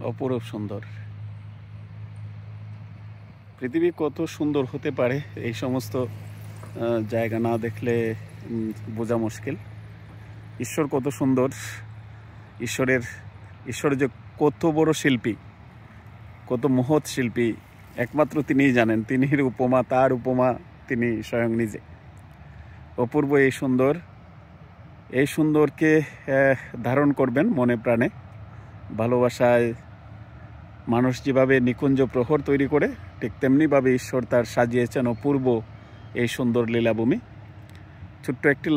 অপরূপ সুন্দর। পৃথিবী কত সুন্দর হতে পারে এই সমস্ত জায়গা না দেখলে বোঝা মুশকিল। ঈশ্বর কত সুন্দর, ঈশ্বর যে কত বড় শিল্পী, কত মহৎ শিল্পী, একমাত্র তিনিই জানেন। তিনির উপমা, তার উপমা তিনি স্বয়ং নিজে। অপূর্ব এই সুন্দরকে ধারণ করবেন মনে প্রাণে। ভালোবাসায় মানুষ যেভাবে নিকুঞ্জ প্রহর তৈরি করে, ঠিক তেমনিভাবে ঈশ্বর তার সাজিয়েছেন অপূর্ব এই সুন্দর লীলাভূমি। ছোট্ট একটি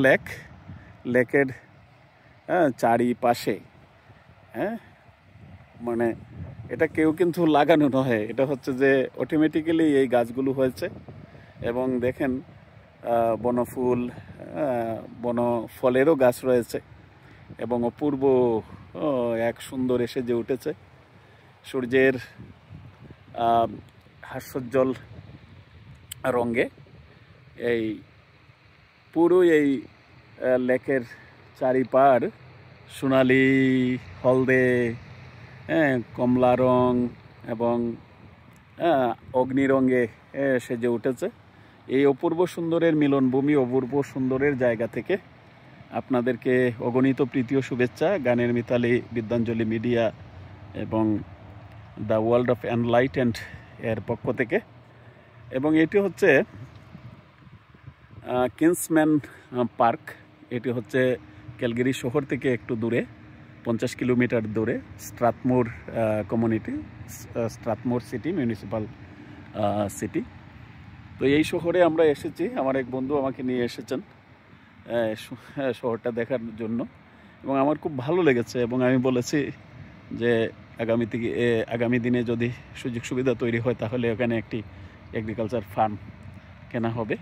লেকের চারিপাশে, মানে এটা কেউ কিন্তু লাগানো নয়, এটা হচ্ছে যে অটোমেটিক্যালি এই গাছগুলো হয়েছে। এবং দেখেন বনফুল, বনফলেরও গাছ রয়েছে এবং অপূর্ব এক সুন্দর এসে যে উঠেছে সূর্যের হাস্যোজ্জ্বল রঙে। এই পুরো এই লেকের চারিপার সোনালি, হলদে, কমলা রং এবং অগ্নি রঙে সেজে উঠেছে। এই অপূর্ব সুন্দরের মিলনভূমি, অপূর্ব সুন্দরের জায়গা থেকে আপনাদেরকে অগণিত প্রীতি ও শুভেচ্ছা গানের মিতালি, বিদ্যাঞ্জলি মিডিয়া এবং দ্য ওয়ার্ল্ড অফ এনলাইটেন্ড এর পক্ষ থেকে। এবং এটি হচ্ছে কিন্সম্যান পার্ক। এটি হচ্ছে ক্যালগেরি শহর থেকে একটু দূরে, 50 কিলোমিটার দূরে, স্ট্রাথমোর কমিউনিটি, স্ট্রাথমোর সিটি, মিউনিসিপাল সিটি। তো এই শহরে আমরা এসেছি, আমার এক বন্ধু আমাকে নিয়ে এসেছেন শহরটা দেখার জন্য এবং আমার খুব ভালো লেগেছে। এবং আমি বলেছি যে আগামী দিনে যদি সুযোগ সুবিধা তৈরি হয় তাহলে ওখানে একটি এগ্রিকালচার ফার্ম কেনা হবে।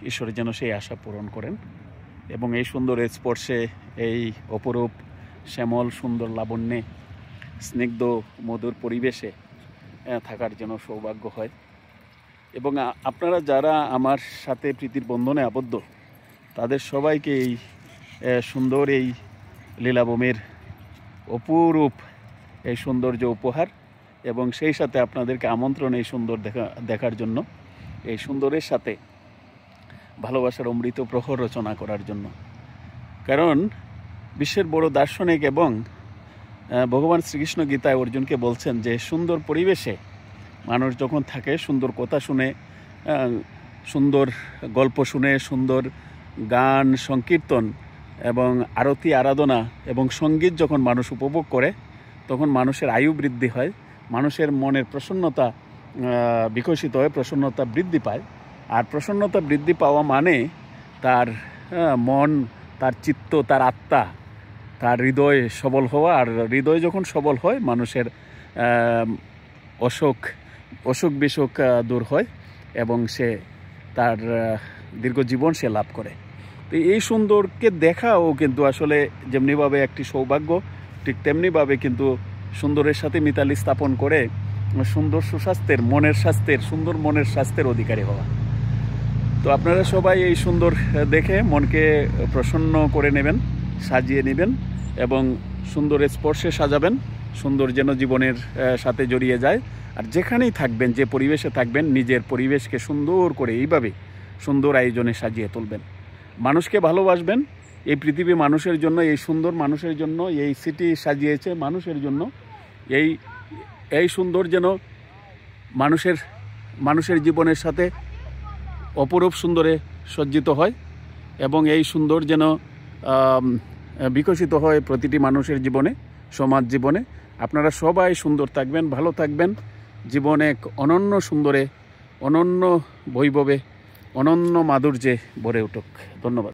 ঈশ্বর যেন সেই আশা পূরণ করেন এবং এই সুন্দর স্পর্শে, এই অপরূপ শ্যামল সুন্দর লাবণ্যে, স্নিগ্ধ মধুর পরিবেশে থাকার যেন সৌভাগ্য হয়। এবং আপনারা যারা আমার সাথে প্রীতির বন্ধনে আবদ্ধ, তাদের সবাইকে এই সুন্দর এই লীলাভূমির অপরূপ এই সৌন্দর্য উপহার এবং সেই সাথে আপনাদেরকে আমন্ত্রণ এই সুন্দর দেখার জন্য, এই সুন্দরের সাথে ভালোবাসার অমৃত প্রহর রচনা করার জন্য। কারণ বিশ্বের বড় দার্শনিক এবং ভগবান শ্রীকৃষ্ণ গীতায় অর্জুনকে বলছেন যে সুন্দর পরিবেশে মানুষ যখন থাকে, সুন্দর কথা শুনে, সুন্দর গল্প শুনে, সুন্দর গান সংকীর্তন এবং আরতি আরাধনা এবং সঙ্গীত যখন মানুষ উপভোগ করে, তখন মানুষের আয়ু বৃদ্ধি হয়, মানুষের মনের প্রসন্নতা বিকশিত হয়, প্রসন্নতা বৃদ্ধি পায়। আর প্রসন্নতা বৃদ্ধি পাওয়া মানে তার মন, তার চিত্ত, তার আত্মা, তার হৃদয় সবল হওয়া। আর হৃদয় যখন সবল হয়, মানুষের অসুখ বিসুখ দূর হয় এবং সে তার দীর্ঘ জীবন সে লাভ করে। তো এই সুন্দরকে দেখাও কিন্তু আসলে যেমনিভাবে একটি সৌভাগ্য, ঠিক তেমনিভাবে কিন্তু সুন্দরের সাথে মিতালি স্থাপন করে সুন্দর সুস্বাস্থ্যের, সুন্দর মনের স্বাস্থ্যের অধিকারী হওয়া। তো আপনারা সবাই এই সুন্দর দেখে মনকে প্রসন্ন করে নেবেন, সাজিয়ে নেবেন এবং সুন্দরের স্পর্শে সাজাবেন। সুন্দর যেন জীবনের সাথে জড়িয়ে যায়। আর যেখানেই থাকবেন, যে পরিবেশে থাকবেন, নিজের পরিবেশকে সুন্দর করে এইভাবে সুন্দর আয়োজনে সাজিয়ে তুলবেন। মানুষকে ভালোবাসবেন। এই পৃথিবী মানুষের জন্য, এই সুন্দর মানুষের জন্য, এই সিটি সাজিয়েছে মানুষের জন্য। এই সুন্দর যেন মানুষের জীবনের সাথে অপরূপ সুন্দরে সজ্জিত হয় এবং এই সুন্দর যেন বিকশিত হয় প্রতিটি মানুষের জীবনে, সমাজ জীবনে। আপনারা সবাই সুন্দর থাকবেন, ভালো থাকবেন। জীবন এক অনন্য সুন্দরে, অনন্য বৈভবে, অনন্য মাধুর্যে ভরে উঠুক। ধন্যবাদ।